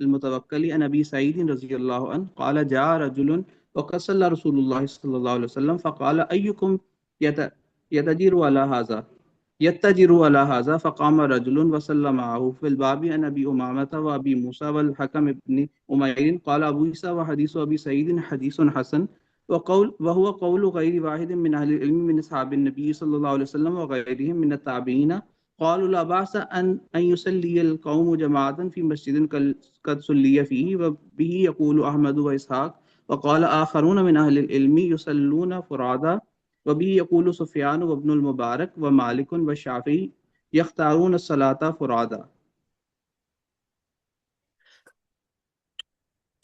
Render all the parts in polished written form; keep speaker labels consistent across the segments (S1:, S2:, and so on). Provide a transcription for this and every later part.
S1: المتوكل عن ابي سعيد رضي الله عنه قال جاء رجل وقد صلى رسول الله صلى الله عليه وسلم فقال ايكم يتجر على هذا يتجر على هذا فقام رجل وسلم معه في الباب عن ابي امامه وابي موسى والحكم بن امير قال ابو عيسى وحديث ابي سعيد حديث حسن وهو قول غير واحد من اهل العلم من اصحاب النبي صلى الله عليه وسلم وغيرهم من التابعين قالوا لا باس ان يصلي القوم جماعه في مسجد قد صلي فيه وبه يقول احمد واسحاق وقال اخرون من اهل العلم يصلون فرادا وبه يقول سفيان وابن المبارك ومالك والشافعي يختارون الصلاة فرادا.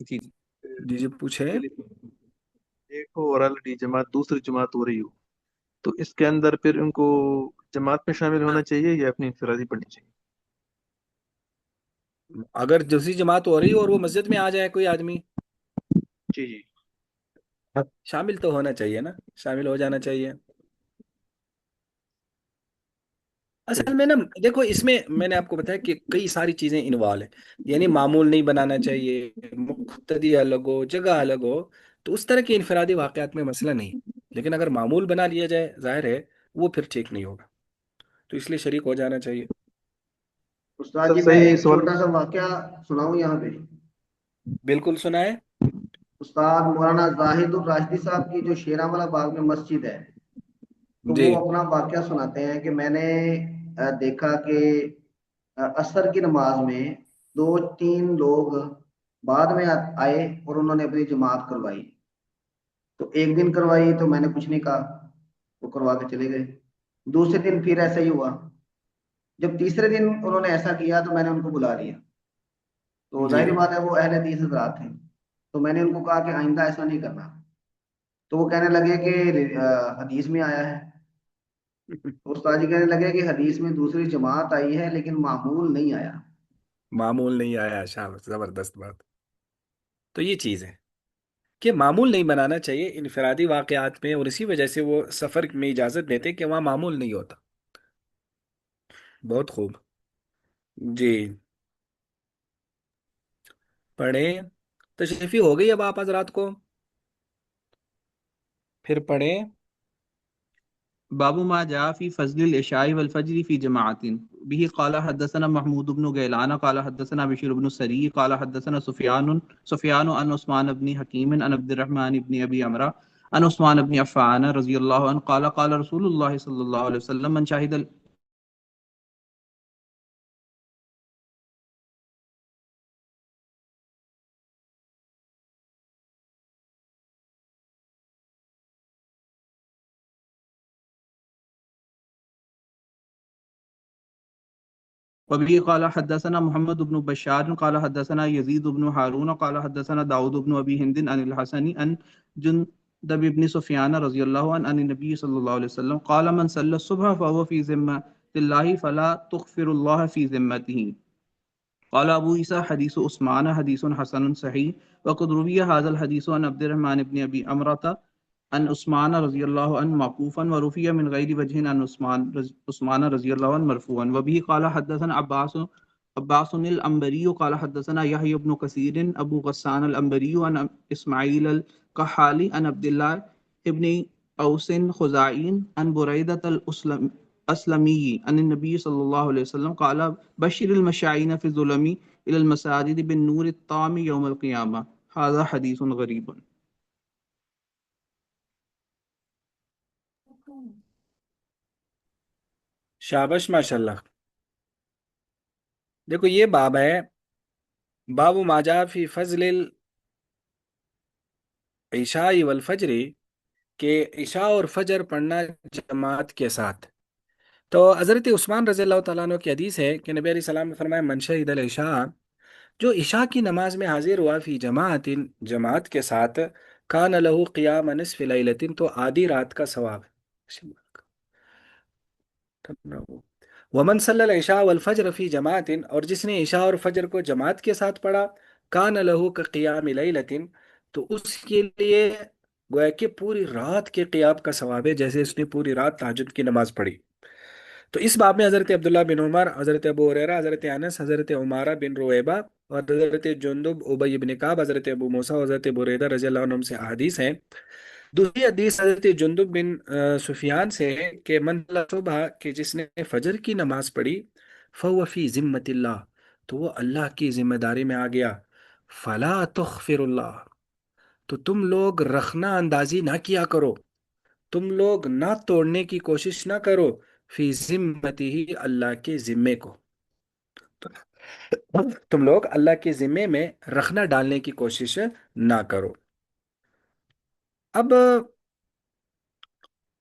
S1: جی جی
S2: جی جی پوچھیں۔
S3: ایک ہو اور آلریڈی جماعت دوسری جماعت ہو رہی ہو، تو اس کے اندر پھر ان کو جماعت میں شامل ہونا چاہیے یا اپنی انفرادی پڑھنی چاہیے؟
S2: اگر دوسری جماعت ہو رہی ہے اور وہ مسجد میں آ جائے کوئی آدمی،
S3: جی جی
S2: شامل تو ہونا چاہیے نا، شامل ہو جانا چاہیے۔ اصل میں نا دیکھو، اس میں میں نے آپ کو بتایا کہ کئی ساری چیزیں انوالو ہیں، یعنی معمول نہیں بنانا چاہیے، مقتدی الگ ہو، جگہ الگ ہو، تو اس طرح کے انفرادی واقعات میں مسئلہ نہیں، لیکن اگر معمول بنا لیا جائے ظاہر ہے وہ پھر ٹھیک نہیں ہوگا، تو اس لیے شریک ہو جانا چاہیے۔
S4: استاد
S3: سر
S4: جی میں
S3: صحیح
S4: ایک
S3: سوال۔
S4: چھوٹا سا واقعہ سناؤں یہاں پہ؟
S2: بالکل سنائے۔
S4: استاد مولانا زاہد الراشدی صاحب کی جو شیراں باغ میں مسجد ہے، تو
S2: جی
S4: وہ اپنا واقعہ سناتے ہیں کہ میں نے دیکھا کہ عصر کی نماز میں دو تین لوگ بعد میں آئے اور انہوں نے اپنی جماعت کروائی۔ تو ایک دن کروائی تو میں نے کچھ نہیں کہا، وہ کروا کے چلے گئے۔ دوسرے دن پھر ایسا ہی ہوا۔ جب تیسرے دن انہوں نے ایسا کیا تو میں نے ان کو بلا لیا، تو
S2: جی
S4: ظاہر بات ہے وہ اہل حدیث حضرات تھے، تو میں نے ان کو کہا کہ آئندہ ایسا نہیں کرنا۔ تو وہ کہنے لگے کہ حدیث میں آیا ہے۔ تو استاد جی کہنے لگے کہ حدیث میں دوسری جماعت آئی ہے لیکن معمول نہیں آیا۔
S2: معمول نہیں آیا، شاباش، زبردست بات۔ تو یہ چیز ہے کہ معمول نہیں بنانا چاہیے انفرادی واقعات میں، اور اسی وجہ سے وہ سفر میں اجازت دیتے کہ وہاں معمول نہیں ہوتا۔ بہت خوب۔ جی پڑھیں، تشریفی ہو گئی اب آپ حضرات کو، پھر پڑھیں۔
S1: باب ما جاء في فضل العشاء والفجر في جماعة. به قال حدثنا محمود بن غيلان قال حدثنا بشير بن السري قال حدثنا سفيان عن عثمان بن حكيم عن عبد الرحمن بن ابي عمرو عن عثمان بن عفان رضي الله عنه قال قال رسول الله صلى الله عليه وسلم من شهد وبه قال حدثنا محمد بن بشار قال حدثنا يزيد بن هارون قال حدثنا داود بن أبي هند عن الحسن عن جندب بن سفيان رضي الله عنه عن النبي صلى الله عليه وسلم قال من صلى الصبح فهو في ذمة الله فلا تغفر الله في ذمته. قال أبو عيسى حديث عثمان حديث حسن صحيح وقد روي هذا الحديث عن عبد الرحمن بن أبي أمرة عن عثمان رضي الله عنه موقوفا ورفي من غير وجه عن عثمان رضي الله عنه مرفوعا. وبه قال حدثنا عباس الأنبري قال حدثنا يحيى بن كثير أبو غسان الأنبري عن إسماعيل الكحالي عن عبد الله بن أوس خزاعي عن بريدة الأسلمي عن النبي صلى الله عليه وسلم قال بشر المشاعين في الظلم إلى المساجد بالنور الطام يوم القيامة. هذا حديث غريب.
S2: شابش ماشاء اللہ۔ دیکھو یہ باب ہے، باب ما جاء فی فضل العشاء والفجر، کہ عشاء اور فجر پڑھنا جماعت کے ساتھ۔ تو حضرت عثمان رضی اللہ تعالیٰ عنہ کی حدیث ہے کہ نبی علیہ السلام نے فرمایا من شہد العشاء، جو عشاء کی نماز میں حاضر ہوا فی جماعت، جماعت کے ساتھ، کان لہ قیام نصف لیلۃ، تو آدھی رات کا ثواب ہے۔ ومن صلی العشاء والفجر فی جماعت، اور جس نے عشاء اور فجر کو جماعت کے ساتھ پڑھا، کان لہ کقیام لیلۃ، تو اس کے لیے گویا کہ پوری رات کے قیام کا ثواب ہے، جیسے اس نے پوری رات تہجد کی نماز پڑھی۔ تو اس باب میں حضرت عبداللہ بن عمر، حضرت ابو ہریرہ، حضرت انس، حضرت عمارہ بن رویبہ اور حضرت جندب ابی بن کعب، حضرت ابو موسیٰ اور حضرت بریدہ رضی اللہ عنہم سے احادیث ہیں۔ دوسری حدیث حضرت جندب بن سفیان سے ہے کہ من صلی صبح، کہ جس نے فجر کی نماز پڑھی، فهو فی ذمۃ اللہ، تو وہ اللہ کی ذمہ داری میں آ گیا۔ فلا تغفر اللہ، تو تم لوگ رخنا اندازی نہ کیا کرو، تم لوگ نہ توڑنے کی کوشش نہ کرو، فی ذمتی ہی، اللہ کے ذمے کو، تم لوگ اللہ کے ذمے میں رخنا ڈالنے کی کوشش نہ کرو۔ اب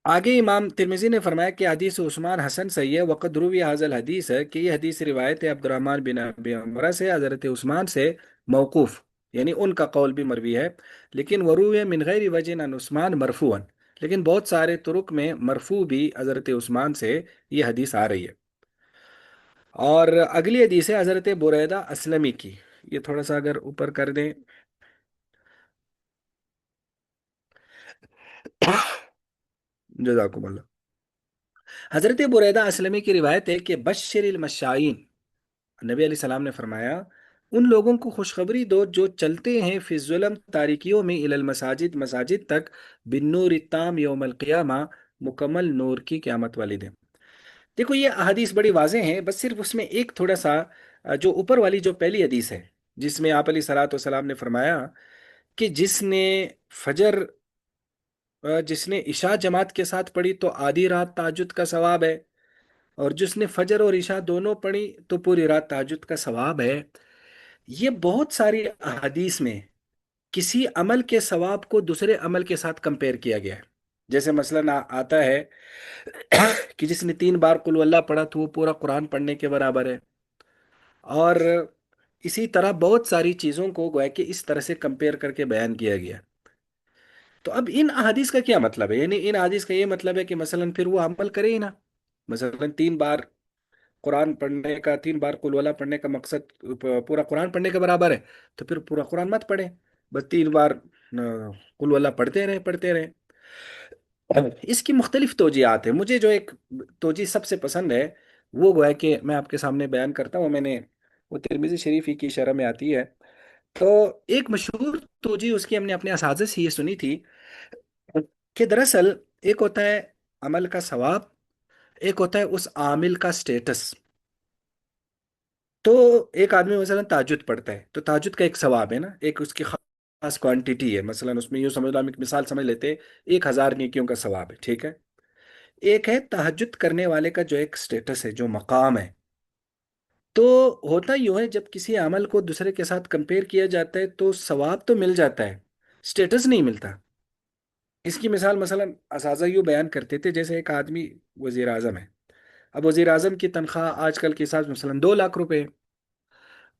S2: آگے امام ترمذی نے فرمایا کہ حدیث عثمان حسن صحیح ہے، وقد روی حاضل الحدیث ہے، کہ یہ حدیث روایت ہے عبد الرحمن بن ابی عمرہ سے، حضرت عثمان سے موقوف، یعنی ان کا قول بھی مروی ہے، لیکن وروی من غیر وجہ عن عثمان مرفوعا، لیکن بہت سارے طرق میں مرفوع بھی حضرت عثمان سے یہ حدیث آ رہی ہے۔ اور اگلی حدیث ہے حضرت بریدہ اسلمی کی، یہ تھوڑا سا اگر اوپر کر دیں۔ جزاکم اللہ۔ حضرت بریدہ اسلمی کی روایت ہے کہ بشر المشائین، نبی علیہ السلام نے فرمایا ان لوگوں کو خوشخبری دو جو چلتے ہیں فی الظلم تاریکیوں میں الی المساجد، مساجد تک، بالنور التام یوم القیامہ، مکمل نور کی قیامت والے دن۔ دیکھو یہ احادیث بڑی واضح ہیں، بس صرف اس میں ایک تھوڑا سا جو اوپر والی جو پہلی حدیث ہے جس میں آپ علیہ صلاۃ والسلام نے فرمایا کہ جس نے عشاء جماعت کے ساتھ پڑھی تو آدھی رات تہجد کا ثواب ہے، اور جس نے فجر اور عشاء دونوں پڑھی تو پوری رات تہجد کا ثواب ہے۔ یہ بہت ساری احادیث میں کسی عمل کے ثواب کو دوسرے عمل کے ساتھ کمپیئر کیا گیا ہے۔ جیسے مثلا آتا ہے کہ جس نے 3 بار قل اللہ پڑھا تو وہ پورا قرآن پڑھنے کے برابر ہے، اور اسی طرح بہت ساری چیزوں کو گویا کہ اس طرح سے کمپیئر کر کے بیان کیا گیا۔ تو اب ان احادیث کا کیا مطلب ہے؟ یعنی ان احادیث کا یہ مطلب ہے کہ مثلا پھر وہ عمل کرے ہی نا، مثلا 3 بار قرآن پڑھنے کا، 3 بار قل واللہ پڑھنے کا مقصد پورا قرآن پڑھنے کے برابر ہے، تو پھر پورا قرآن مت پڑھے، بس 3 بار قل واللہ پڑھتے رہے۔ اس کی مختلف توجیہات ہیں، مجھے جو ایک توجیہ سب سے پسند ہے وہ گویا کہ میں آپ کے سامنے بیان کرتا ہوں، میں نے وہ ترمذی شریف ہی کی شرح میں آتی ہے۔ تو ایک مشہور توجیہ اس کی ہم نے اپنے اساتذہ سے یہ سنی تھی کہ دراصل ایک ہوتا ہے عمل کا ثواب، ایک ہوتا ہے اس عامل کا سٹیٹس۔ تو ایک آدمی مثلا تہجد پڑھتا ہے تو تہجد کا ایک ثواب ہے نا، ایک اس کی خاص کوانٹیٹی ہے، مثلا اس میں یوں سمجھ لو، ہم ایک مثال سمجھ لیتے ہیں 1,000 نیکیوں کا ثواب ہے، ٹھیک ہے۔ ایک ہے تہجد کرنے والے کا جو ایک سٹیٹس ہے، جو مقام ہے۔ تو ہوتا یوں ہے جب کسی عمل کو دوسرے کے ساتھ کمپیئر کیا جاتا ہے تو ثواب تو مل جاتا ہے، سٹیٹس نہیں ملتا۔ اس کی مثال مثلا اساتذہ یوں بیان کرتے تھے، جیسے ایک آدمی وزیر اعظم ہے، اب وزیر اعظم کی تنخواہ آج کل کے حساب سے مثلا 2 لاکھ روپے ہے۔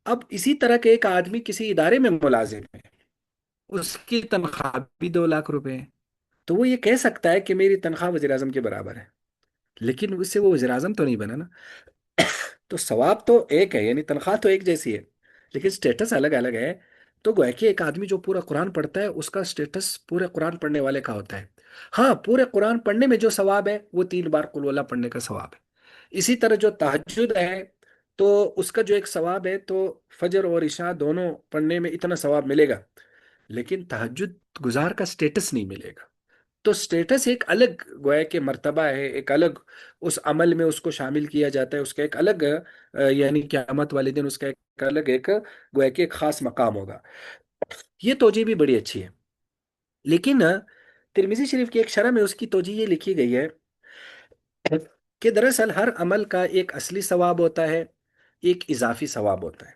S2: اب اسی طرح کے ایک آدمی کسی ادارے میں ملازم ہے، اس کی تنخواہ بھی 2 لاکھ روپے ہے، تو وہ یہ کہہ سکتا ہے کہ میری تنخواہ وزیر اعظم کے برابر ہے، لیکن اس سے وہ وزیر اعظم تو نہیں بنا نا۔ تو ثواب تو ایک ہے، یعنی تنخواہ تو ایک جیسی ہے، لیکن سٹیٹس الگ الگ ہے۔ تو گویا کہ ایک آدمی جو پورا قرآن پڑھتا ہے اس کا سٹیٹس پورے قرآن پڑھنے والے کا ہوتا ہے۔ ہاں، پورے قرآن پڑھنے میں جو ثواب ہے وہ 3 بار قل واللہ پڑھنے کا ثواب ہے۔ اسی طرح جو تہجد ہے تو اس کا جو ایک ثواب ہے تو فجر اور عشاء دونوں پڑھنے میں اتنا ثواب ملے گا، لیکن تہجد گزار کا سٹیٹس نہیں ملے گا۔ تو سٹیٹس ایک الگ گویا کہ مرتبہ ہے، ایک الگ اس عمل میں اس کو شامل کیا جاتا ہے، اس کا ایک الگ یعنی قیامت والے دن اس کا ایک الگ ایک گویا کہ ایک خاص مقام ہوگا۔ یہ توجہ بھی بڑی اچھی ہے، لیکن ترمذی شریف کی ایک شرح میں اس کی توجہ یہ لکھی گئی ہے کہ دراصل ہر عمل کا ایک اصلی ثواب ہوتا ہے، ایک اضافی ثواب ہوتا ہے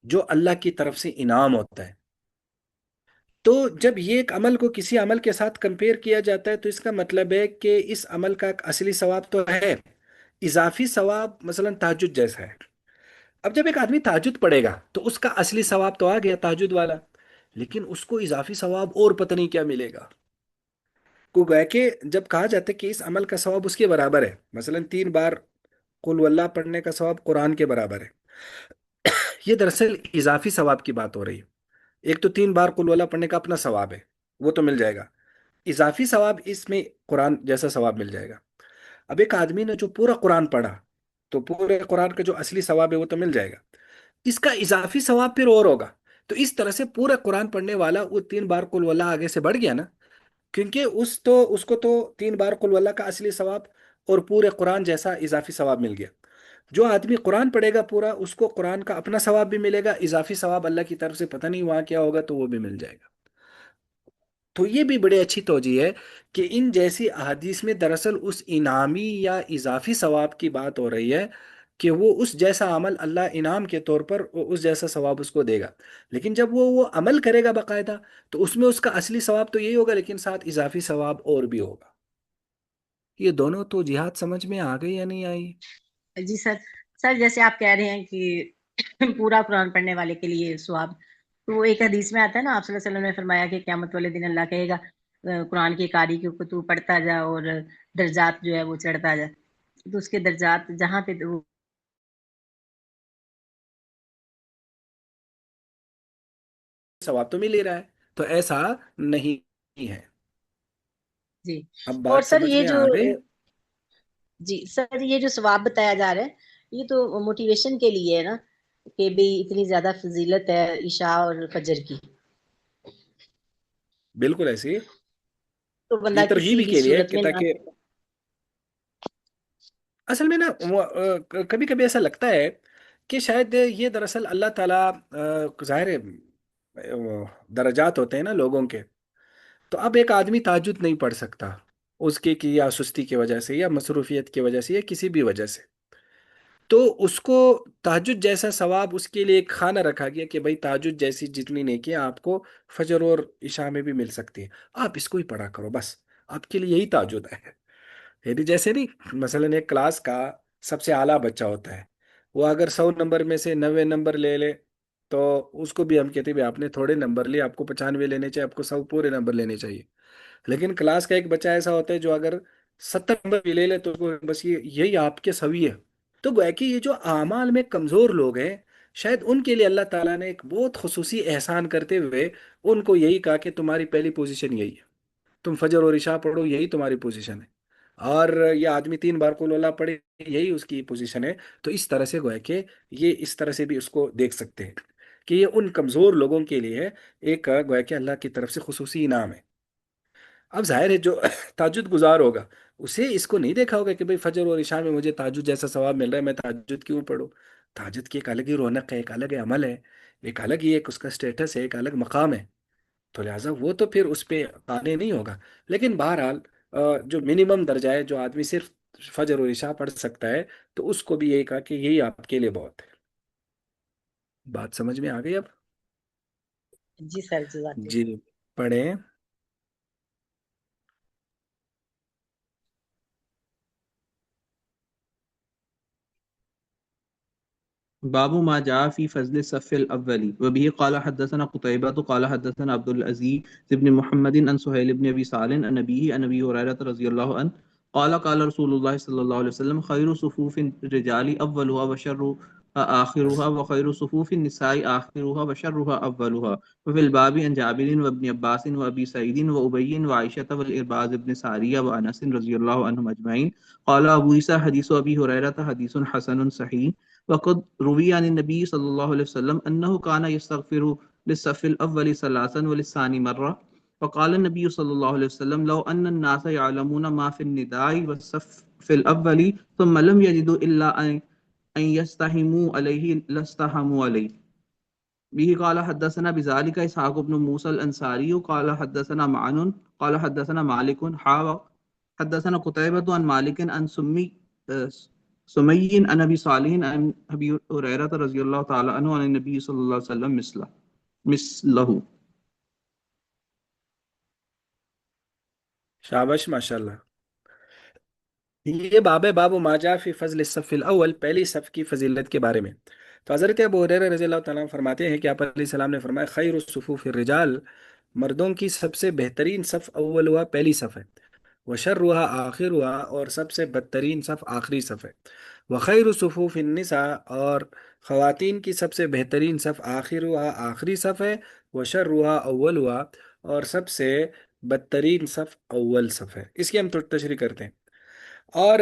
S2: جو اللہ کی طرف سے انعام ہوتا ہے۔ تو جب یہ ایک عمل کو کسی عمل کے ساتھ کمپیئر کیا جاتا ہے تو اس کا مطلب ہے کہ اس عمل کا ایک اصلی ثواب تو ہے، اضافی ثواب مثلا تہجد جیسا ہے۔ اب جب ایک آدمی تہجد پڑھے گا تو اس کا اصلی ثواب تو آ گیا تہجد والا، لیکن اس کو اضافی ثواب اور پتہ نہیں کیا ملے گا۔ کو گویا کہ جب کہا جاتا ہے کہ اس عمل کا ثواب اس کے برابر ہے، مثلا 3 بار قل واللہ پڑھنے کا ثواب قرآن کے برابر ہے، یہ دراصل اضافی ثواب کی بات ہو رہی ہے۔ ایک تو 3 بار قل واللہ پڑھنے کا اپنا ثواب ہے، وہ تو مل جائے گا، اضافی ثواب اس میں قرآن جیسا ثواب مل جائے گا۔ اب ایک آدمی نے جو پورا قرآن پڑھا تو پورے قرآن کا جو اصلی ثواب ہے وہ تو مل جائے گا، اس کا اضافی ثواب پھر اور ہوگا۔ تو اس طرح سے پورا قرآن پڑھنے والا وہ 3 بار قل واللہ آگے سے بڑھ گیا نا، کیونکہ اس کو تو 3 بار قل واللہ کا اصلی ثواب اور پورے قرآن جیسا اضافی ثواب مل گیا۔ جو آدمی قرآن پڑھے گا پورا، اس کو قرآن کا اپنا ثواب بھی ملے گا، اضافی ثواب اللہ کی طرف سے پتہ نہیں وہاں کیا ہوگا تو وہ بھی مل جائے گا۔ تو یہ بھی بڑی اچھی توجہ ہے کہ ان جیسی احادیث میں دراصل اس انعامی یا اضافی ثواب کی بات ہو رہی ہے کہ وہ اس جیسا عمل اللہ انعام کے طور پر وہ اس جیسا ثواب اس کو دے گا، لیکن جب وہ عمل کرے گا باقاعدہ تو اس میں اس کا اصلی ثواب تو یہی ہوگا، لیکن ساتھ اضافی ثواب اور بھی ہوگا۔ یہ دونوں تو جہاد سمجھ میں آ گئی یا نہیں آئی؟
S5: جی سر، جیسے آپ کہہ رہے ہیں کہ پورا قرآن پڑھنے والے کے لیے ثواب، تو وہ ایک حدیث میں آتا ہے نا، آپ صلی اللہ علیہ وسلم نے فرمایا کہ قیامت والے دن اللہ کہے گا قرآن کی قاری کے اوپر تو پڑھتا جا اور درجات جو ہے وہ چڑھتا جا. تو اس کے درجات جہاں پہ
S2: ثواب تو مل ہی رہا ہے. تو ایسا نہیں ہے.
S5: جی.
S2: اب
S5: اور
S2: بات
S5: سر
S2: سمجھ
S5: یہ
S2: میں
S5: جو
S2: آ گئی؟
S5: جی سر یہ جو ثواب بتایا جا رہا ہے یہ تو موٹیویشن کے لیے ہے نا، کہ بھی اتنی زیادہ فضیلت ہے عشاء اور فجر کی،
S2: بالکل ایسی.
S5: تو
S2: یہ
S5: بندہ
S2: ترغیب
S5: کسی
S2: ہی
S5: بھی
S2: کے لیے
S5: صورت
S2: کہ
S5: میں نہ.
S2: تاکہ اصل میں نا کبھی کبھی ایسا لگتا ہے کہ شاید یہ دراصل اللہ تعالیٰ ظاہر ہے درجات ہوتے ہیں نا لوگوں کے. تو اب ایک آدمی تہجد نہیں پڑھ سکتا اس کی کہ یا سستی کی وجہ سے یا مصروفیت کی وجہ سے یا کسی بھی وجہ سے، تو اس کو تہجد جیسا ثواب اس کے لیے ایک خانہ رکھا گیا کہ بھائی تہجد جیسی جتنی نیکیاں آپ کو فجر اور عشاء میں بھی مل سکتی ہے، آپ اس کو ہی پڑھا کرو، بس آپ کے لیے یہی تہجد ہے. یعنی جیسے نہیں مثلاً ایک کلاس کا سب سے اعلیٰ بچہ ہوتا ہے، وہ اگر 100 نمبر میں سے 90 نمبر لے لے تو اس کو بھی ہم کہتے ہیں بھی آپ نے تھوڑے نمبر لیے، آپ کو 95 لینے چاہیے، آپ کو 100 پورے نمبر لینے چاہیے. لیکن کلاس کا ایک بچہ ایسا ہوتا ہے جو اگر 70 نمبر بھی لے لے تو بس یہی آپ کے سوی ہے. تو گویا کہ یہ جو اعمال میں کمزور لوگ ہیں شاید ان کے لیے اللہ تعالیٰ نے ایک بہت خصوصی احسان کرتے ہوئے ان کو یہی کہا کہ تمہاری پہلی پوزیشن یہی ہے، تم فجر اور عشاء پڑھو، یہی تمہاری پوزیشن ہے. اور یہ آدمی 3 بار قل اللہ پڑھے، یہی اس کی پوزیشن ہے. تو اس طرح سے گویا کہ یہ اس طرح سے بھی اس کو دیکھ سکتے ہیں کہ یہ ان کمزور لوگوں کے لیے ایک گویا کہ اللہ کی طرف سے خصوصی انعام ہے. اب ظاہر ہے جو تہجد گزار ہوگا اسے اس کو نہیں دیکھا ہوگا کہ بھئی فجر اور عشاء میں مجھے تہجد جیسا ثواب مل رہا ہے، میں تہجد کیوں پڑھوں. تہجد کی ایک الگ ہی رونق ہے، ایک الگ عمل ہے، ایک الگ ہی ایک اس کا سٹیٹس ہے، ایک الگ مقام ہے. تو لہٰذا وہ تو پھر اس پہ قانے نہیں ہوگا. لیکن بہرحال جو منیمم درجہ ہے جو آدمی صرف فجر اور عشاء پڑھ سکتا ہے تو اس کو بھی یہی کہا کہ یہی آپ کے لیے بہت ہے. بات سمجھ میں آ گئی اب؟
S5: جی سر جزاک اللہ.
S2: جی پڑھیں.
S1: باب ما جاء في فضل الصف الاول وبه قال حدثنا قتيبة قال حدثنا عبد العزيز بن محمد عن سهيل بن ابي صالح عن ابيه عن ابي هريرة رضي الله عنه قال قال رسول الله صلى الله عليه وسلم خير صفوف الرجال اولها وشرها آخرها وخير صفوف النساء آخرها وشرها أولها. وفي الباب عن جابر وابن عباس وأبي سعيد وأبي وعائشة والإرباز بن سارية وأنس رضي الله عنهم أجمعين. قال أبو عيسى حديث أبي هريرة حديث حسن صحيح. وقد روي عن النبي صلى الله عليه وسلم أنه كان يستغفر للصف الأول ثلاثا وللثاني مرة. وقال النبي صلى الله عليه وسلم لو أن الناس يعلمون ما في النداء والصف في الأول ثم لم يجدوا إلا أن يستحموا عليه لاستحموا عليه. به قال حدثنا بذلك إسحاق بن موسى الأنصاري قال حدثنا معن قال حدثنا مالك حدثنا قتيبة عن مالك عن سمي عن أبي صالح عن أبي هريرة رضي الله تعالى عنه عن النبي صلى الله عليه وسلم مثله.
S2: شابش ماشاءاللہ. یہ باب ہے باب ما جاء فی فضل الصف الاول، پہلی صف کی فضیلت کے بارے میں. تو حضرت ابو ہریرہ رضی اللہ تعالیٰ عنہ فرماتے ہیں کہ آپ علیہ السلام نے فرمایا خیر الصفوف الرجال، مردوں کی سب سے بہترین صف اول ہوا پہلی صف ہے، وشر ہوا آخر ہوا اور سب سے بدترین صف آخری صف ہے، وخیر صفوف النساء اور خواتین کی سب سے بہترین صف آخر ہوا آخری صف ہے، وشر ہوا اول ہوا اور سب سے بدترین صف اول صف ہے. اس کی ہم تشریح کرتے ہیں. اور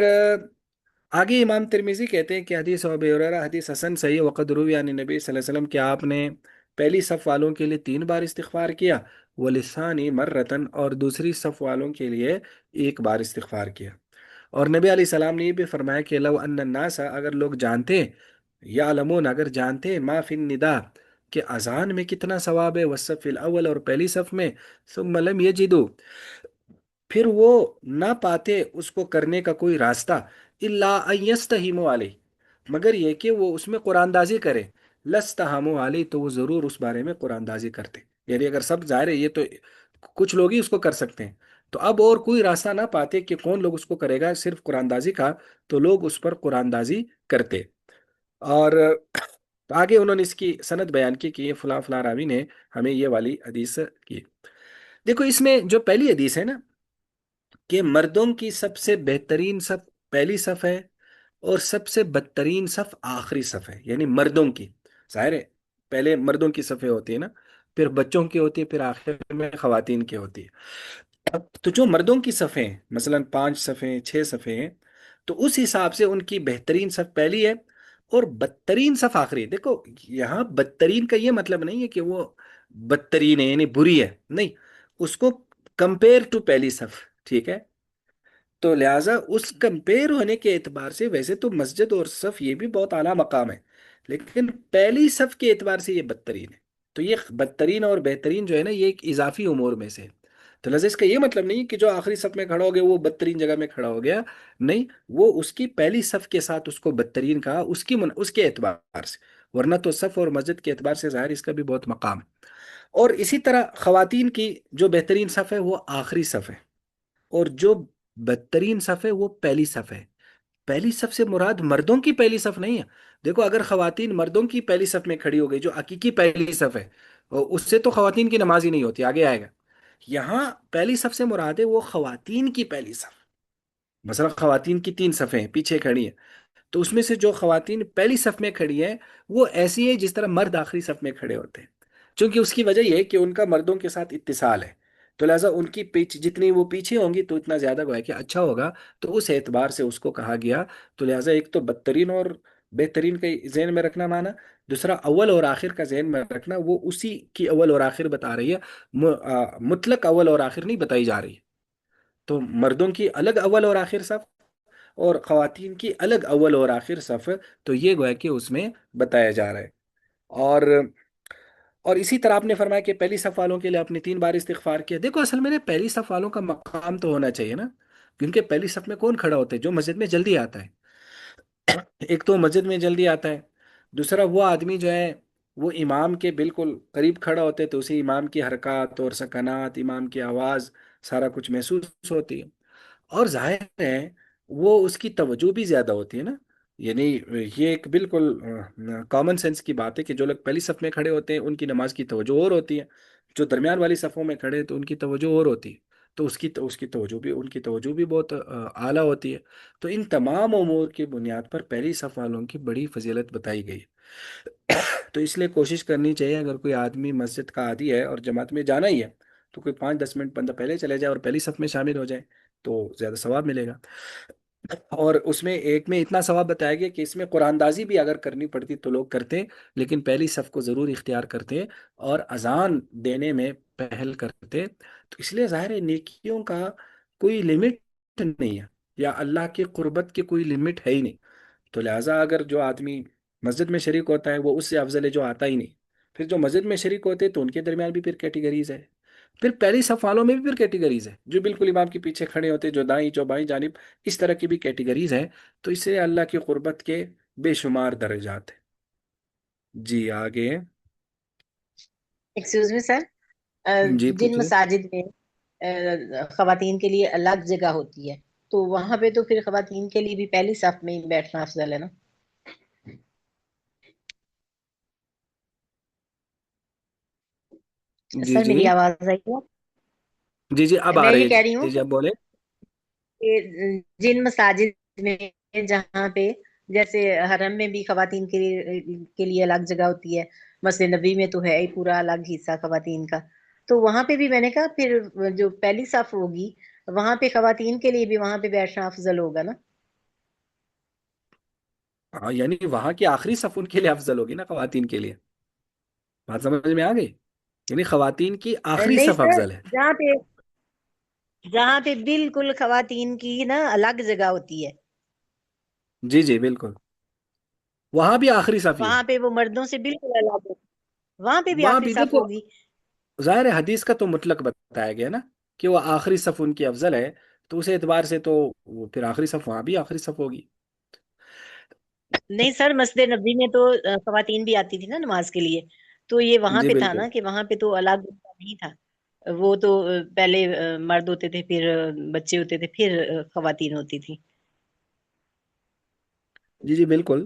S2: آگے امام ترمیزی کہتے ہیں کہ حدیث ابی ہریرہ حدیث حسن صحیح ہے. وقد روی عن نبی صلی اللہ علیہ وسلم کہ آپ نے پہلی صف والوں کے لیے 3 بار استغفار کیا، ولسانی مرتن اور دوسری صف والوں کے لیے 1 بار استغفار کیا. اور نبی علیہ السلام نے یہ بھی فرمایا کہ لو ان الناس، اگر لوگ جانتے، یعلمون اگر جانتے، ما فی الندا کہ اذان میں کتنا ثواب ہے، والصف الاول اور پہلی صف میں، ثم لم یجدوا پھر وہ نہ پاتے اس کو کرنے کا کوئی راستہ، الا ان یستحیموا علیہ مگر یہ کہ وہ اس میں قرآن دازی کرے، لستحموا علیہ تو وہ ضرور اس بارے میں قرآن دازی کرتے. یعنی اگر سب ظاہر ہے یہ تو کچھ لوگ ہی اس کو کر سکتے ہیں، تو اب اور کوئی راستہ نہ پاتے کہ کون لوگ اس کو کرے گا صرف قرآن دازی کا، تو لوگ اس پر قرآن دازی کرتے. اور تو آگے انہوں نے اس کی سند بیان کی کہ یہ فلاں فلاں راوی نے ہمیں یہ والی حدیث کی. دیکھو اس میں جو پہلی حدیث ہے نا کہ مردوں کی سب سے بہترین صف پہلی صف ہے اور سب سے بدترین صف آخری صف ہے، یعنی مردوں کی. ظاہر ہے پہلے مردوں کی صفیں ہوتی ہے نا، پھر بچوں کی ہوتی ہے، پھر آخر میں خواتین کی ہوتی ہے. تو جو مردوں کی صفیں ہیں، مثلا 5 صفیں 6 صفیں ہیں، تو اس حساب سے ان کی بہترین صف پہلی ہے اور بدترین صف آخری ہے. دیکھو یہاں بدترین کا یہ مطلب نہیں ہے کہ وہ بدترین ہے یعنی بری ہے، نہیں، اس کو کمپیئر ٹو پہلی صف. ٹھیک ہے، تو لہٰذا اس کمپیئر ہونے کے اعتبار سے ویسے تو مسجد اور صف یہ بھی بہت اعلیٰ مقام ہے، لیکن پہلی صف کے اعتبار سے یہ بدترین ہے. تو یہ بدترین اور بہترین جو ہے نا یہ ایک اضافی امور میں سے ہے. تو لہٰذا اس کا یہ مطلب نہیں کہ جو آخری صف میں کھڑا ہو گیا وہ بدترین جگہ میں کھڑا ہو گیا، نہیں، وہ اس کی پہلی صف کے ساتھ اس کو بدترین کہا اس کے اعتبار سے، ورنہ تو صف اور مسجد کے اعتبار سے ظاہر اس کا بھی بہت مقام ہے. اور اسی طرح خواتین کی جو بہترین صف ہے وہ آخری صف ہے، اور جو بدترین صف ہے وہ پہلی صف ہے. پہلی صف سے مراد مردوں کی پہلی صف نہیں ہے. دیکھو اگر خواتین مردوں کی پہلی صف میں کھڑی ہو گئی جو حقیقی پہلی صف ہے، اس سے تو خواتین کی نماز ہی نہیں ہوتی، آگے آئے گا. یہاں پہلی صف سے مراد ہے وہ خواتین کی پہلی صف. مثلا خواتین کی 3 صفیں ہیں، پیچھے کھڑی ہیں، تو اس میں سے جو خواتین پہلی صف میں کھڑی ہیں وہ ایسی ہے جس طرح مرد آخری صف میں کھڑے ہوتے ہیں. چونکہ اس کی وجہ یہ ہے کہ ان کا مردوں کے ساتھ اتصال ہے، تو لہٰذا ان کی جتنی وہ پیچھے ہوں گی تو اتنا زیادہ گویا کہ اچھا ہوگا، تو اس اعتبار سے اس کو کہا گیا. تو لہٰذا ایک تو بدترین اور بہترین کا ذہن میں رکھنا مانا، دوسرا اول اور آخر کا ذہن میں رکھنا، وہ اسی کی اول اور آخر بتا رہی ہے، مطلق اول اور آخر نہیں بتائی جا رہی. تو مردوں کی الگ اول اور آخر صف اور خواتین کی الگ اول اور آخر صف، تو یہ گویا کہ اس میں بتایا جا رہا ہے. اور اور اسی طرح آپ نے فرمایا کہ پہلی صف والوں کے لیے آپ نے 3 بار استغفار کیا. دیکھو اصل میں پہلی صف والوں کا مقام تو ہونا چاہیے نا، کیونکہ پہلی صف میں کون کھڑا ہوتا ہے؟ جو مسجد میں جلدی آتا ہے. ایک تو مسجد میں جلدی آتا ہے، دوسرا وہ آدمی جو ہے وہ امام کے بالکل قریب کھڑا ہوتا ہے، تو اسے امام کی حرکات اور سکنات، امام کی آواز، سارا کچھ محسوس ہوتی ہے. اور ظاہر ہے وہ اس کی توجہ بھی زیادہ ہوتی ہے نا. یعنی یہ ایک بالکل کامن سینس کی بات ہے کہ جو لوگ پہلی صف میں کھڑے ہوتے ہیں ان کی نماز کی توجہ اور ہوتی ہے، جو درمیان والی صفوں میں کھڑے ہیں تو ان کی توجہ اور ہوتی ہے، تو اس کی توجہ بھی ان کی توجہ بھی بہت اعلیٰ ہوتی ہے. تو ان تمام امور کی بنیاد پر پہلی صف والوں کی بڑی فضیلت بتائی گئی. تو اس لیے کوشش کرنی چاہیے اگر کوئی آدمی مسجد کا عادی ہے اور جماعت میں جانا ہی ہے تو کوئی 5-10 منٹ بندہ پہلے چلے جائے اور پہلی صف میں شامل ہو جائے تو زیادہ ثواب ملے گا. اور اس میں ایک میں اتنا ثواب بتایا گیا کہ اس میں قرآن دازی بھی اگر کرنی پڑتی تو لوگ کرتے ہیں، لیکن پہلی صف کو ضرور اختیار کرتے ہیں اور اذان دینے میں پہل کرتے ہیں. تو اس لیے ظاہر ہے نیکیوں کا کوئی لمٹ نہیں ہے، یا اللہ کی قربت کی کوئی لمٹ ہے ہی نہیں. تو لہٰذا اگر جو آدمی مسجد میں شریک ہوتا ہے وہ اس سے افضل ہے جو آتا ہی نہیں. پھر جو مسجد میں شریک ہوتے ہیں تو ان کے درمیان بھی پھر کیٹیگریز ہے. پھر پہلی صف والوں میں بھی پھر کیٹیگریز ہے، جو بالکل امام کے پیچھے کھڑے ہوتے ہیں، جو دائیں جو بائیں جانب، اس طرح کی بھی کیٹیگریز ہیں. تو اس سے اللہ کی قربت کے بے شمار درجات ہیں. جی آگے.
S5: ایکسکیوز می سر،
S2: جی
S5: جن
S2: پوچھیے.
S5: مساجد میں خواتین کے لیے الگ جگہ ہوتی ہے تو وہاں پہ تو پھر خواتین کے لیے بھی پہلی صف میں ہی بیٹھنا افضل ہے نا؟
S2: جی
S5: سر
S2: جی
S5: میری آواز آئی ہے؟
S2: جی جی اب آ
S5: میں
S2: رہی
S5: یہ
S2: ہے.
S5: کہہ رہی
S2: جی
S5: ہوں
S2: جی اب بولے.
S5: کہ جن مساجد میں جہاں پہ جیسے حرم میں بھی خواتین کے لیے الگ جگہ ہوتی ہے، مسجد نبی میں تو ہے ہی پورا الگ حصہ خواتین کا، تو وہاں پہ بھی میں نے کہا پھر جو پہلی صف ہوگی وہاں پہ خواتین کے لیے بھی وہاں پہ بیٹھنا افضل ہوگا نا؟
S2: ہاں یعنی وہاں کی آخری صف ان کے لیے افضل ہوگی نا خواتین کے لیے. بات سمجھ میں آ گئی؟ یعنی خواتین کی آخری
S5: نہیں
S2: صف
S5: سر،
S2: افضل ہے.
S5: جہاں پہ بالکل خواتین کی نا الگ جگہ ہوتی ہے،
S2: جی جی بالکل، وہاں بھی آخری صف ہی ہے.
S5: وہاں پہ وہ مردوں سے بالکل الگ ہوتی، وہاں پہ بھی
S2: وہاں
S5: آخری
S2: بھی
S5: صف
S2: دیکھو
S5: ہوگی.
S2: ظاہر ہے حدیث کا تو مطلق بتایا گیا نا کہ وہ آخری صف ان کی افضل ہے، تو اس اعتبار سے تو وہ پھر آخری صف وہاں بھی آخری صف ہوگی.
S5: نہیں سر، مسجد نبی میں تو خواتین بھی آتی تھی نا نماز کے لیے، تو یہ وہاں
S2: جی
S5: پہ تھا
S2: بالکل.
S5: نا کہ وہاں پہ تو الگ نہیں تھا، وہ تو پہلے مرد ہوتے تھے، پھر بچے ہوتے تھے، پھر خواتین ہوتی تھی.
S2: جی جی بالکل.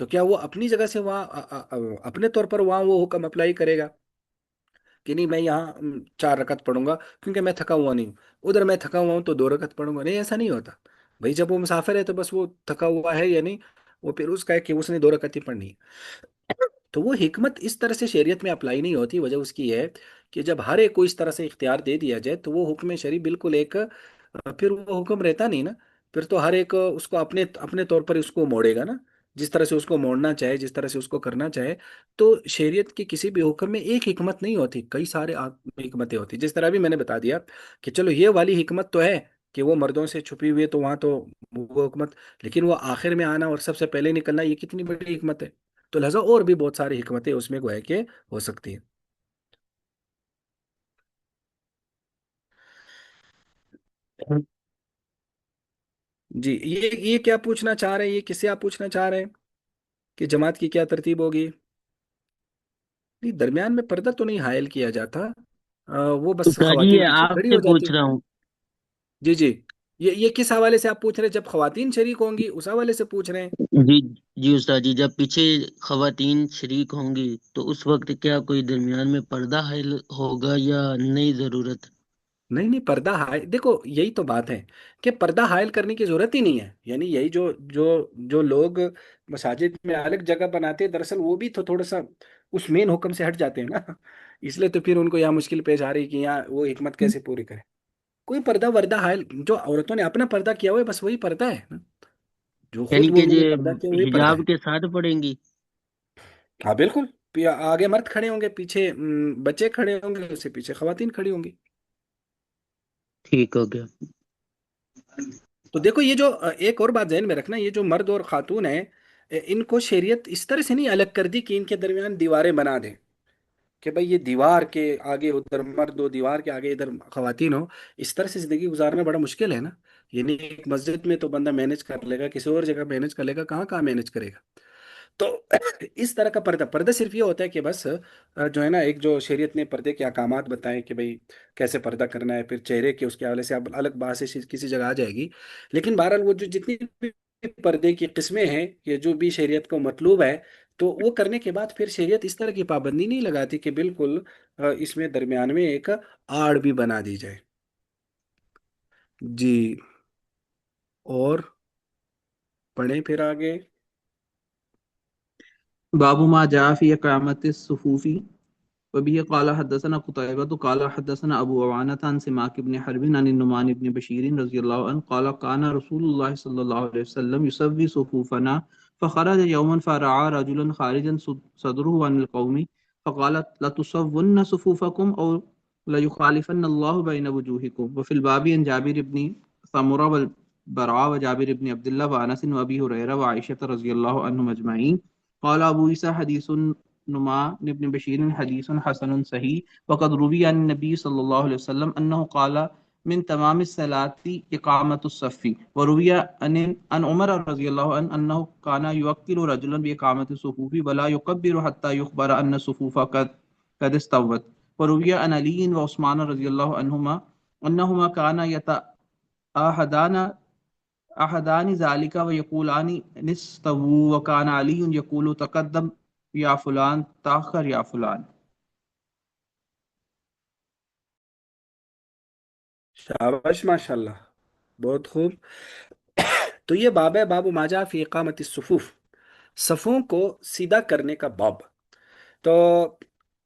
S2: تو کیا وہ اپنی جگہ سے وہاں اپنے طور پر وہاں وہ حکم اپلائی کرے گا کہ نہیں میں یہاں 4 رکعت پڑھوں گا کیونکہ میں تھکا ہوا نہیں ہوں، ادھر میں تھکا ہوا ہوں تو 2 رکعت پڑھوں گا؟ نہیں، ایسا نہیں ہوتا بھائی، جب وہ مسافر ہے تو بس وہ تھکا ہوا ہے یا نہیں، وہ پھر اس کا ہے کہ اس نے 2 رکعت ہی پڑھنی ہے۔ تو وہ حکمت اس طرح سے شریعت میں اپلائی نہیں ہوتی، وجہ اس کی ہے کہ جب ہر ایک کو اس طرح سے اختیار دے دیا جائے تو وہ حکم شرعی بالکل ایک پھر وہ حکم رہتا نہیں نا، پھر تو ہر ایک اس کو اپنے اپنے طور پر اس کو موڑے گا نا، جس طرح سے اس کو موڑنا چاہے، جس طرح سے اس کو کرنا چاہے۔ تو شریعت کی کسی بھی حکم میں ایک حکمت نہیں ہوتی، کئی سارے حکمتیں ہوتی، جس طرح بھی میں نے بتا دیا کہ چلو یہ والی حکمت تو ہے کہ وہ مردوں سے چھپی ہوئی ہے تو وہاں تو وہ حکمت، لیکن وہ آخر میں آنا اور سب سے پہلے نکلنا یہ کتنی بڑی حکمت ہے، تو لہذا اور بھی بہت ساری حکمتیں اس میں گویا کہ ہو سکتی ہیں۔ جی، یہ کیا پوچھنا چاہ رہے ہیں، یہ کس سے آپ پوچھنا چاہ رہے ہیں کہ جماعت کی کیا ترتیب ہوگی؟ نہیں، درمیان میں پردہ تو نہیں حائل کیا جاتا، وہ بس
S6: استاد جی
S2: خواتین
S6: یہ
S2: پیچھے
S6: آپ
S2: کھڑی
S6: سے
S2: ہو جاتی۔
S6: پوچھ رہا ہوں.
S2: جی جی، یہ کس حوالے سے آپ پوچھ رہے ہیں؟ جب خواتین شریک ہوں گی اس حوالے سے پوچھ رہے ہیں؟
S6: جی جی استاد جی، جب پیچھے خواتین شریک ہوں گی تو اس وقت کیا کوئی درمیان میں پردہ حائل ہوگا یا نہیں ضرورت؟
S2: نہیں نہیں، پردہ حائل، دیکھو یہی تو بات ہے کہ پردہ حائل کرنے کی ضرورت ہی نہیں ہے، یعنی یہی جو جو جو لوگ مساجد میں الگ جگہ بناتے ہیں دراصل وہ بھی تو تھوڑا سا اس مین حکم سے ہٹ جاتے ہیں نا، اس لیے تو پھر ان کو یہاں مشکل پیش آ رہی ہے کہ یہاں وہ حکمت کیسے پوری کرے۔ کوئی پردہ وردہ حائل جو عورتوں نے اپنا پردہ کیا ہوا ہے بس وہی پردہ ہے نا، جو خود
S6: یعنی کہ
S2: انہوں نے
S6: یہ
S2: پردہ کیا وہی پردہ
S6: حجاب
S2: ہے۔
S6: کے ساتھ پڑھیں گی؟
S2: ہاں بالکل، آگے مرد کھڑے ہوں گے، پیچھے بچے کھڑے ہوں گے، اس سے پیچھے خواتین کھڑی ہوں گی۔
S6: ٹھیک ہو گیا.
S2: تو دیکھو یہ جو ایک اور بات ذہن میں رکھنا، یہ جو مرد اور خاتون ہیں ان کو شریعت اس طرح سے نہیں الگ کر دی کہ ان کے درمیان دیواریں بنا دیں کہ بھئی یہ دیوار کے آگے ادھر مرد ہو، دیوار کے آگے ادھر خواتین ہو، اس طرح سے زندگی گزارنا بڑا مشکل ہے نا، یعنی ایک مسجد میں تو بندہ مینج کر لے گا، کسی اور جگہ مینج کر لے گا، کہاں کہاں مینج کرے گا؟ تو اس طرح کا پردہ صرف یہ ہوتا ہے کہ بس جو ہے نا ایک جو شریعت نے پردے کے احکامات بتائے کہ بھئی کیسے پردہ کرنا ہے، پھر چہرے کے اس کے حوالے سے اب الگ بات سے کسی جگہ آ جائے گی، لیکن بہرحال وہ جو جتنی بھی پردے کی قسمیں ہیں یہ جو بھی شریعت کو مطلوب ہے تو وہ کرنے کے بعد پھر شریعت اس طرح کی پابندی نہیں لگاتی کہ بالکل اس میں درمیان میں ایک آڑ بھی بنا دی جائے۔ جی، اور پڑھیں پھر آگے۔
S1: باب ما جاء في إقامة الصفوف. وبه قال حدثنا قتيبة قال حدثنا أبو عوانة عن سماك بن حرب عن النعمان بن بشير رضي الله عنه قال كان رسول الله صلى الله عليه وسلم يسوي صفوفنا فخرج يوما فرعى رجلا خارجا صدره عن القوم فقال لتصون صفوفكم أو ليخالفن الله بين وجوهكم. وفي الباب عن جابر بن سمرة والبراء وجابر بن عبد الله وأنس وأبي هريرة وعائشة رضي الله عنهم أجمعين. قال أبو عيسى حديث نعمان بن بشير حديث حسن صحيح. وقد روي عن النبي صلى الله عليه وسلم أنه قال من تمام الصلاة إقامة الصف. وروي عن عمر رضي الله عنه أنه كان يوكل رجلا بإقامة الصفوف ولا يكبر حتى يخبر أن الصفوف قد استوت. وروي عن علي وعثمان رضي الله عنهما أنهما كانا أحدان ذلك ويقولان نستووا وكان علي يقول تقدم یا فلان تاخر یا فلان.
S2: شاباش ماشاء اللہ، بہت خوب۔ تو یہ باب ہے، باب ما جاء فی اقامت الصفوف، صفوں کو سیدھا کرنے کا باب۔ تو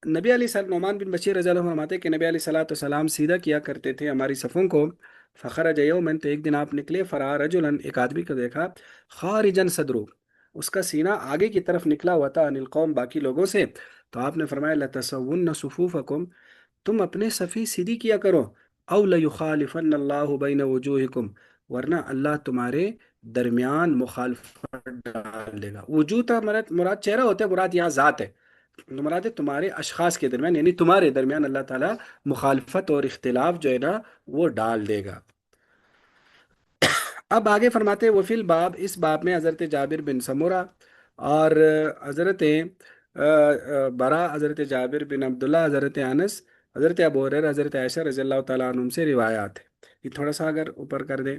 S2: نبی علیہ السلام، نعمان بن بشیر رضی اللہ عنہ فرماتے ہیں کہ نبی علیہ الصلوۃ والسلام سیدھا کیا کرتے تھے ہماری صفوں کو۔ فخرج یوما، تو ایک دن آپ نکلے، فرا رجلا، ایک آدمی کو دیکھا، خارجا صدرو، اس کا سینہ آگے کی طرف نکلا ہوا تھا، عن القوم، باقی لوگوں سے۔ تو آپ نے فرمایا لتسون صفوفکم، تم اپنے صفی سیدھی کیا کرو، او لیخالفن اللہ بین وجوہکم، ورنہ اللہ تمہارے درمیان مخالفت ڈال دے گا۔ وجوہ کا مراد چہرہ ہوتا ہے، مراد یہاں ذات ہے، مراد ہے تمہارے اشخاص کے درمیان، یعنی تمہارے درمیان اللہ تعالیٰ مخالفت اور اختلاف جو ہے نا وہ ڈال دے گا۔ اب آگے فرماتے ہیں وفی الباب، اس باب میں حضرت جابر بن سمورہ اور حضرت برا، حضرت جابر بن عبداللہ، حضرت انس، حضرت ابو ہریرہ، حضرت عائشہ رضی اللہ تعالیٰ عنہم سے روایات ہے۔ یہ تھوڑا سا اگر اوپر کر دیں،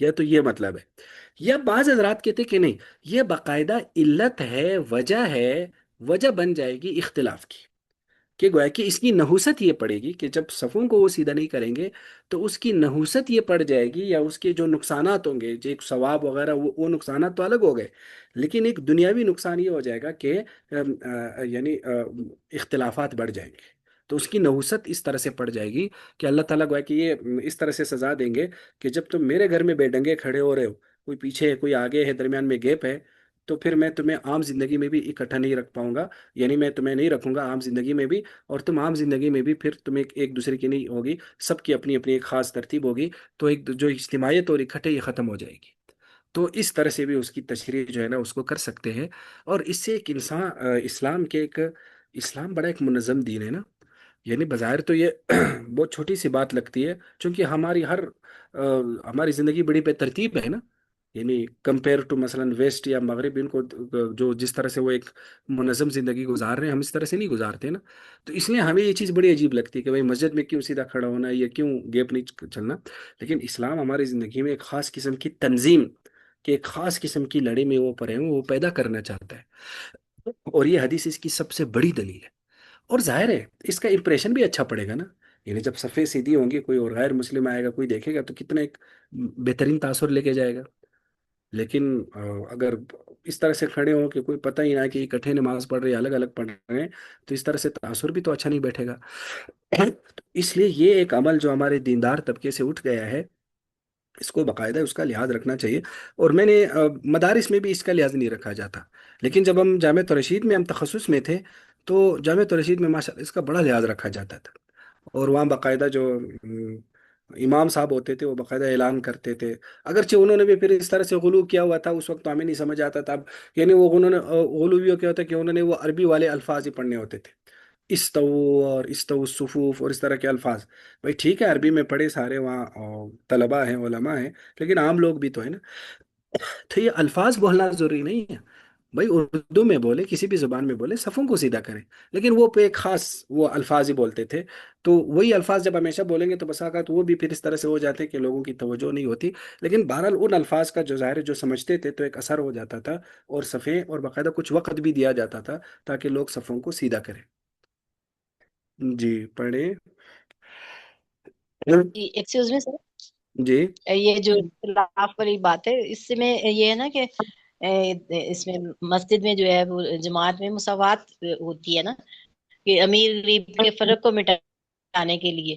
S2: یا تو یہ مطلب ہے، یا بعض حضرات کہتے کہ نہیں، یہ باقاعدہ علت ہے، وجہ ہے، وجہ بن جائے گی اختلاف کی، کہ گویا کہ اس کی نحوست یہ پڑے گی کہ جب صفوں کو وہ سیدھا نہیں کریں گے تو اس کی نحوست یہ پڑ جائے گی، یا اس کے جو نقصانات ہوں گے، جو ایک ثواب وغیرہ، وہ نقصانات تو الگ ہو گئے، لیکن ایک دنیاوی نقصان یہ ہو جائے گا کہ یعنی اختلافات بڑھ جائیں گے، تو اس کی نحوست اس طرح سے پڑ جائے گی کہ اللہ تعالیٰ گویا کہ یہ اس طرح سے سزا دیں گے کہ جب تم میرے گھر میں بے ڈنگے کھڑے ہو رہے ہو، کوئی پیچھے ہے کوئی آگے ہے، درمیان میں گیپ ہے، تو پھر میں تمہیں عام زندگی میں بھی اکٹھا نہیں رکھ پاؤں گا، یعنی میں تمہیں نہیں رکھوں گا عام زندگی میں بھی، اور تم عام زندگی میں بھی پھر تم ایک دوسرے کی نہیں ہوگی، سب کی اپنی اپنی ایک خاص ترتیب ہوگی، تو ایک جو اجتماعیت اور اکٹھے یہ ختم ہو جائے گی۔ تو اس طرح سے بھی اس کی تشریح جو ہے نا اس کو کر سکتے ہیں، اور اس سے ایک انسان اسلام کے ایک، اسلام بڑا ایک منظم دین ہے نا، یعنی بظاہر تو یہ بہت چھوٹی سی بات لگتی ہے، چونکہ ہماری زندگی بڑی بے ترتیب ہے نا، یعنی کمپیئر ٹو مثلا ویسٹ یا مغرب، ان کو جو جس طرح سے وہ ایک منظم زندگی گزار رہے ہیں، ہم اس طرح سے نہیں گزارتے نا، تو اس لیے ہمیں یہ چیز بڑی عجیب لگتی ہے کہ بھائی مسجد میں کیوں سیدھا کھڑا ہونا ہے، یا کیوں گیپ نہیں چلنا، لیکن اسلام ہماری زندگی میں ایک خاص قسم کی تنظیم، کہ ایک خاص قسم کی لڑی میں وہ پڑے ہیں وہ پیدا کرنا چاہتا ہے، اور یہ حدیث اس کی سب سے بڑی دلیل ہے، اور ظاہر ہے اس کا امپریشن بھی اچھا پڑے گا نا، یعنی جب صفیں سیدھی ہوں گی، کوئی اور غیر مسلم آئے گا، کوئی دیکھے گا تو کتنا ایک بہترین تاثر لے کے جائے گا، لیکن اگر اس طرح سے کھڑے ہوں کہ کوئی پتہ ہی نہ کہ اکٹھے نماز پڑھ رہے ہیں الگ الگ پڑھ رہے ہیں، تو اس طرح سے تاثر بھی تو اچھا نہیں بیٹھے گا۔ تو اس لیے یہ ایک عمل جو ہمارے دیندار طبقے سے اٹھ گیا ہے، اس کو باقاعدہ اس کا لحاظ رکھنا چاہیے، اور میں نے مدارس میں بھی اس کا لحاظ نہیں رکھا جاتا، لیکن جب ہم جامعہ رشید میں ہم تخصص میں تھے، تو جامعہ رشید میں ماشاء اللہ اس کا بڑا لحاظ رکھا جاتا تھا، اور وہاں باقاعدہ جو امام صاحب ہوتے تھے وہ باقاعدہ اعلان کرتے تھے، اگرچہ انہوں نے بھی پھر اس طرح سے غلو کیا ہوا تھا اس وقت تو ہمیں نہیں سمجھ آتا تھا اب، یعنی وہ انہوں نے غلو بھی کیا ہوتا ہے کہ انہوں نے وہ عربی والے الفاظ ہی پڑھنے ہوتے تھے، استو اور استو الصفوف اور اس طرح کے الفاظ، بھائی ٹھیک ہے عربی میں پڑھے سارے وہاں طلبہ ہیں علماء ہیں، لیکن عام لوگ بھی تو ہیں نا، تو یہ الفاظ بولنا ضروری نہیں ہے، بھائی اردو میں بولے کسی بھی زبان میں بولے صفوں کو سیدھا کریں، لیکن وہ پہ ایک خاص وہ الفاظ ہی بولتے تھے، تو وہی الفاظ جب ہمیشہ بولیں گے تو بسا اوقات وہ بھی پھر اس طرح سے ہو جاتے کہ لوگوں کی توجہ نہیں ہوتی، لیکن بہرحال ان الفاظ کا جو ظاہر ہے جو سمجھتے تھے تو ایک اثر ہو جاتا تھا، اور صفیں اور باقاعدہ کچھ وقت بھی دیا جاتا تھا تاکہ لوگ صفوں کو سیدھا کریں۔ جی پڑھیں۔
S5: جی ایکسکیوز می سر،
S2: جی
S5: یہ جو اختلاف والی بات ہے اس سے میں یہ ہے نا کہ اس میں مسجد میں جو ہے وہ جماعت میں مساوات ہوتی ہے نا، کہ امیر غریب کے فرق کو مٹانے کے لیے،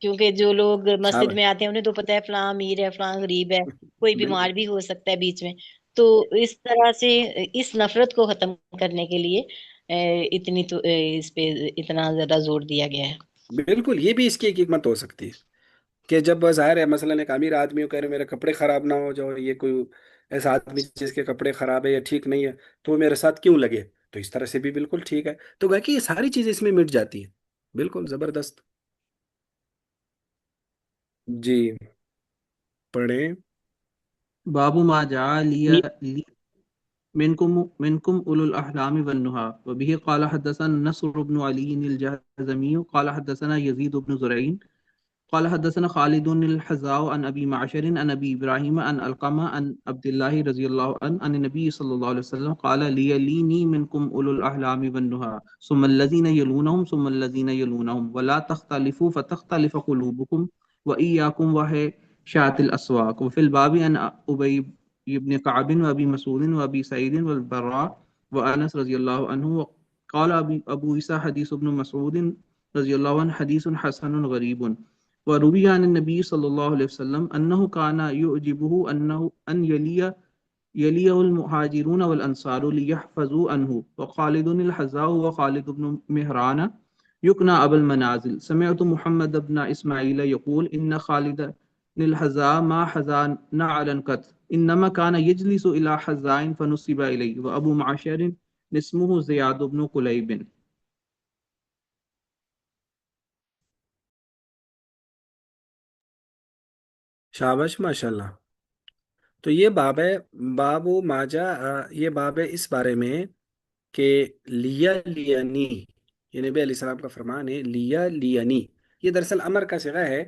S5: کیونکہ جو لوگ مسجد
S2: شاباش،
S5: میں آتے ہیں انہیں تو پتہ ہے فلاں امیر ہے فلاں غریب ہے، کوئی بیمار
S2: بالکل
S5: بھی ہو سکتا ہے بیچ میں، تو اس طرح سے اس نفرت کو ختم کرنے کے لیے اتنی تو اس پہ اتنا زیادہ زور دیا گیا ہے۔
S2: بالکل، یہ بھی اس کی ایک حکمت ہو سکتی ہے کہ جب ظاہر ہے مثلا ایک امیر آدمی کو کہہ رہے میرے کپڑے خراب نہ ہو جاؤ، یہ کوئی ایسا آدمی جس کے کپڑے خراب ہے یا ٹھیک نہیں ہے تو وہ میرے ساتھ کیوں لگے، تو اس طرح سے بھی بالکل ٹھیک ہے، تو باقی یہ ساری چیزیں اس میں مٹ جاتی ہیں، بالکل زبردست۔ جی پڑھیں۔
S1: باب ما جاء لي منكم أولو الأحلام والنهى وبه قال حدثنا نصر بن علي الجهزمي قال حدثنا يزيد بن زرعين قال حدثنا خالد الحذاء عن أبي معشر عن أبي إبراهيم عن القمة عن عبد الله رضي الله عنه عن النبي صلى الله عليه وسلم قال ليليني منكم أولو الأحلام والنهى ثم الذين يلونهم ثم الذين يلونهم ولا تختلفوا فتختلف قلوبكم وإياكم وهي شات الأسواق وفي الباب عن أبي بن كعب وأبي مسعود وأبي سعيد والبراء وأنس رضي الله عنه قال أبو عيسى حديث ابن مسعود رضي الله عنه حديث حسن غريب وروي عن النبي صلى الله عليه وسلم أنه كان يعجبه أن يليه المهاجرون والأنصار ليحفظوا عنه وخالد الحذاء وخالد بن مهران يكنى أبا المنازل سمعت محمد بن إسماعيل يقول إن خالد الحذاء ما حذا نعلا قط إنما كان يجلس إلى حذاء فنصب إليه وأبو معشر اسمه زياد بن قليب۔
S2: شاباش ماشاء اللہ۔ تو یہ باب ہے، باب و ماجا، یہ باب ہے اس بارے میں کہ لیا لینی، یہ نبی علیہ السلام کا فرمان ہے، لیا لینی، یہ دراصل امر کا صیغہ ہے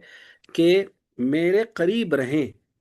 S2: کہ میرے قریب رہیں،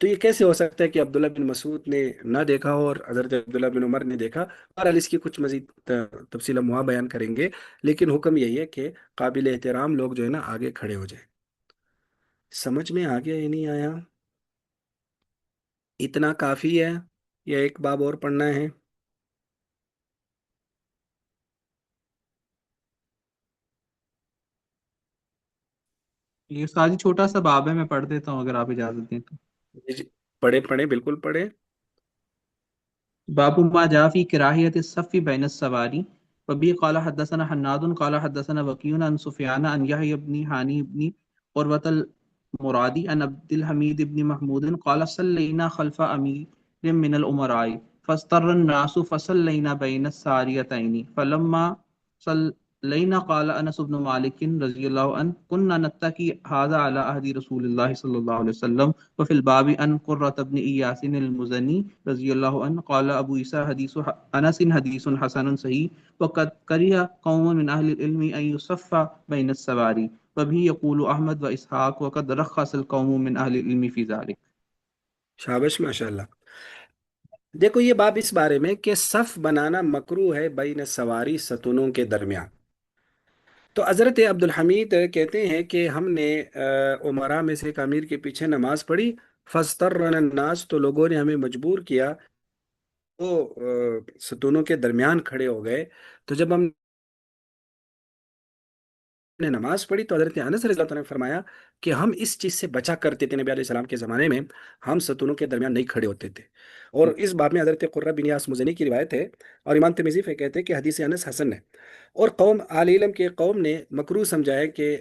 S2: تو یہ کیسے ہو سکتا ہے کہ عبداللہ بن مسعود نے نہ دیکھا ہو اور حضرت عبداللہ بن عمر نے دیکھا؟ بہرحال اس کی کچھ مزید تفصیل ہم وہاں بیان کریں گے، لیکن حکم یہی ہے کہ قابل احترام لوگ جو ہے نا آگے کھڑے ہو جائیں۔ سمجھ میں آ گیا یا نہیں آیا؟ اتنا کافی ہے یا ایک باب اور پڑھنا ہے؟
S1: یہ ساری چھوٹا سا باب ہے، میں پڑھ دیتا ہوں اگر آپ اجازت دیں تو۔
S2: جی جی، پڑھے پڑھے، بالکل پڑھے۔
S1: باب ما جاء في كراهية الصف بين السواري. وبه قال حدثنا حناد قال حدثنا وكيع عن سفيان عن يحيى بن هاني بن قروة المرادي عن عبد الحميد بن محمود قال صلينا خلف أمير من الأمراء فاضطر الناس فصلينا بين الساريتين فلما صلينا قال أنس بن مالك رضي الله عنه كنا نتكي هذا على عهد رسول الله صلى الله عليه وسلم. وفي الباب عن قرة بن إياس المزني رضي الله عنه قال أبو عيسى حديث أنس حديث حسن صحيح. وقد كره قوم من أهل العلم أن يصف بين السواري وبه يقول أحمد وإسحاق وقد رخص القوم من أهل العلم في ذلك.
S2: شابش، ماشاء اللہ۔ دیکھو یہ باب اس بارے میں کہ صف بنانا مکروہ ہے بین سواری، ستونوں کے درمیان۔ تو حضرت عبد الحمید کہتے ہیں کہ ہم نے عمرا میں سے ایک امیر کے پیچھے نماز پڑھی، فاسترنا الناس، تو لوگوں نے ہمیں مجبور کیا، وہ ستونوں کے درمیان کھڑے ہو گئے۔ تو جب ہم نے نماز پڑھی تو حضرت انس رضی اللہ عنہ نے فرمایا کہ ہم اس چیز سے بچا کرتے تھے، نبی علیہ السلام کے زمانے میں ہم ستونوں کے درمیان نہیں کھڑے ہوتے تھے۔ اور اس باب میں حضرت قرہ بن یاس مزنی کی روایت ہے، اور امام ترمذی کہتے ہیں کہ حدیث انس حسن ہے۔ اور قوم اہل علم کے قوم نے مکروہ سمجھا ہے کہ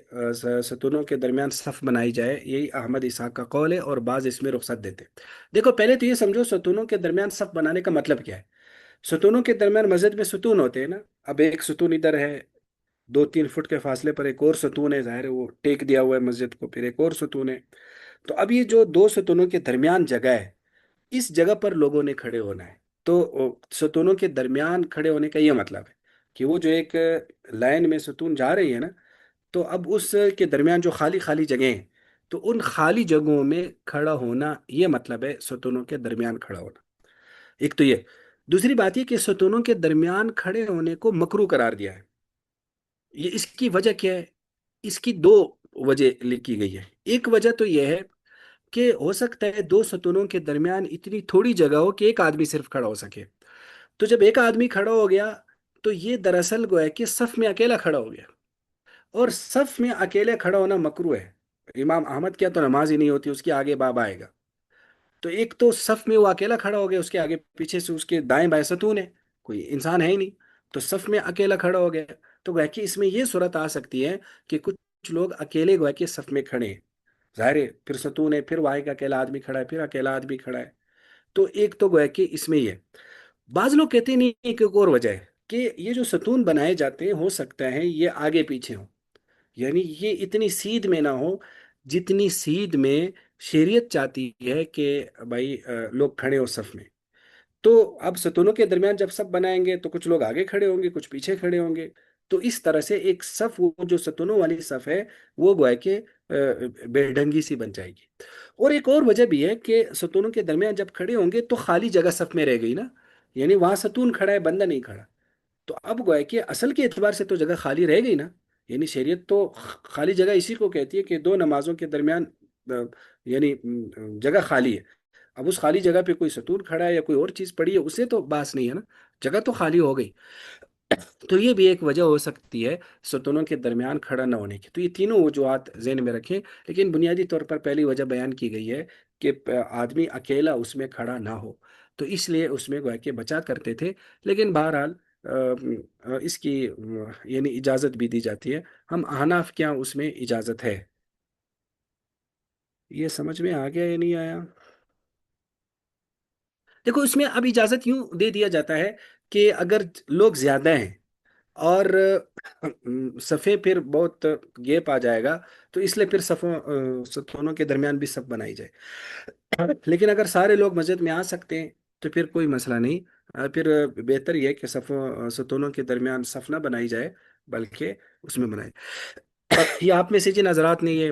S2: ستونوں کے درمیان صف بنائی جائے، یہی احمد اسحاق کا قول ہے، اور بعض اس میں رخصت دیتے۔ دیکھو پہلے تو یہ سمجھو ستونوں کے درمیان صف بنانے کا مطلب کیا ہے۔ ستونوں کے درمیان مسجد میں ستون ہوتے ہیں نا، اب ایک ستون ادھر ہے، 2-3 فٹ کے فاصلے پر ایک اور ستون ہے، ظاہر ہے وہ ٹیک دیا ہوا ہے مسجد کو، پھر ایک اور ستون ہے۔ تو اب یہ جو دو ستونوں کے درمیان جگہ ہے، اس جگہ پر لوگوں نے کھڑے ہونا ہے۔ تو ستونوں کے درمیان کھڑے ہونے کا یہ مطلب ہے کہ وہ جو ایک لائن میں ستون جا رہی ہے نا، تو اب اس کے درمیان جو خالی خالی جگہیں ہیں، تو ان خالی جگہوں میں کھڑا ہونا، یہ مطلب ہے ستونوں کے درمیان کھڑا ہونا۔ ایک تو یہ، دوسری بات یہ کہ ستونوں کے درمیان کھڑے ہونے کو مکروہ قرار دیا ہے۔ یہ اس کی وجہ کیا ہے؟ اس کی دو وجہ لکھی گئی ہے۔ ایک وجہ تو یہ ہے کہ ہو سکتا ہے دو ستونوں کے درمیان اتنی تھوڑی جگہ ہو کہ ایک آدمی صرف کھڑا ہو سکے۔ تو جب ایک آدمی کھڑا ہو گیا تو یہ دراصل گویا کہ صف میں اکیلا کھڑا ہو گیا، اور صف میں اکیلے کھڑا ہونا مکروہ ہے۔ امام احمد کیا تو نماز ہی نہیں ہوتی، اس کے آگے باب آئے گا۔ تو ایک تو صف میں وہ اکیلا کھڑا ہو گیا، اس کے آگے پیچھے سے اس کے دائیں بائیں ستون ہے، کوئی انسان ہے ہی نہیں، تو صف میں اکیلا کھڑا ہو گیا۔ تو گویا کہ اس میں یہ صورت آ سکتی ہے کہ کچھ لوگ اکیلے گویا کہ صف میں کھڑے ہیں، ظاہر ہے پھر ستون ہے، پھر وہاں ایک اکیلا آدمی کھڑا ہے، پھر اکیلا آدمی کھڑا ہے۔ تو ایک تو گویا کہ اس میں یہ، بعض لوگ کہتے ہیں نہیں، ایک اور وجہ ہے کہ یہ جو ستون بنائے جاتے ہیں ہو سکتا ہے یہ آگے پیچھے ہوں، یعنی یہ اتنی سیدھ میں نہ ہو جتنی سیدھ میں شریعت چاہتی ہے کہ بھائی لوگ کھڑے ہو صف میں۔ تو اب ستونوں کے درمیان جب صف بنائیں گے تو کچھ لوگ آگے کھڑے ہوں گے، کچھ پیچھے کھڑے ہوں گے، تو اس طرح سے ایک صف، وہ جو ستونوں والی صف ہے، وہ گویا کہ بے ڈھنگی سی بن جائے گی۔ اور ایک اور وجہ بھی ہے کہ ستونوں کے درمیان جب کھڑے ہوں گے تو خالی جگہ صف میں رہ گئی نا، یعنی وہاں ستون کھڑا ہے، بندہ نہیں کھڑا، تو اب گویا کہ اصل کے اعتبار سے تو جگہ خالی رہ گئی نا، یعنی شریعت تو خالی جگہ اسی کو کہتی ہے کہ دو نمازوں کے درمیان یعنی جگہ خالی ہے۔ اب اس خالی جگہ پہ کوئی ستون کھڑا ہے یا کوئی اور چیز پڑی ہے، اسے تو باس نہیں ہے نا، جگہ تو خالی ہو گئی۔ تو یہ بھی ایک وجہ ہو سکتی ہے ستونوں کے درمیان کھڑا نہ ہونے کی۔ تو یہ تینوں وجوہات ذہن میں رکھیں، لیکن بنیادی طور پر پہلی وجہ بیان کی گئی ہے کہ آدمی اکیلا اس میں کھڑا نہ ہو، تو اس لیے اس میں گویا کہ بچا کرتے تھے۔ لیکن بہرحال اس کی یعنی اجازت بھی دی جاتی ہے۔ ہم احناف کیا اس میں اجازت ہے؟ یہ سمجھ میں آ گیا یا نہیں آیا؟ دیکھو اس میں اب اجازت یوں دے دیا جاتا ہے کہ اگر لوگ زیادہ ہیں اور صفیں پھر بہت گیپ آ جائے گا، تو اس لیے پھر ستونوں کے درمیان بھی صف بنائی جائے۔ لیکن اگر سارے لوگ مسجد میں آ سکتے ہیں تو پھر کوئی مسئلہ نہیں، پھر بہتر یہ ہے کہ ستونوں کے درمیان صف نہ بنائی جائے بلکہ اس میں بنائی۔ یہ آپ میں سے جن حضرات نے یہ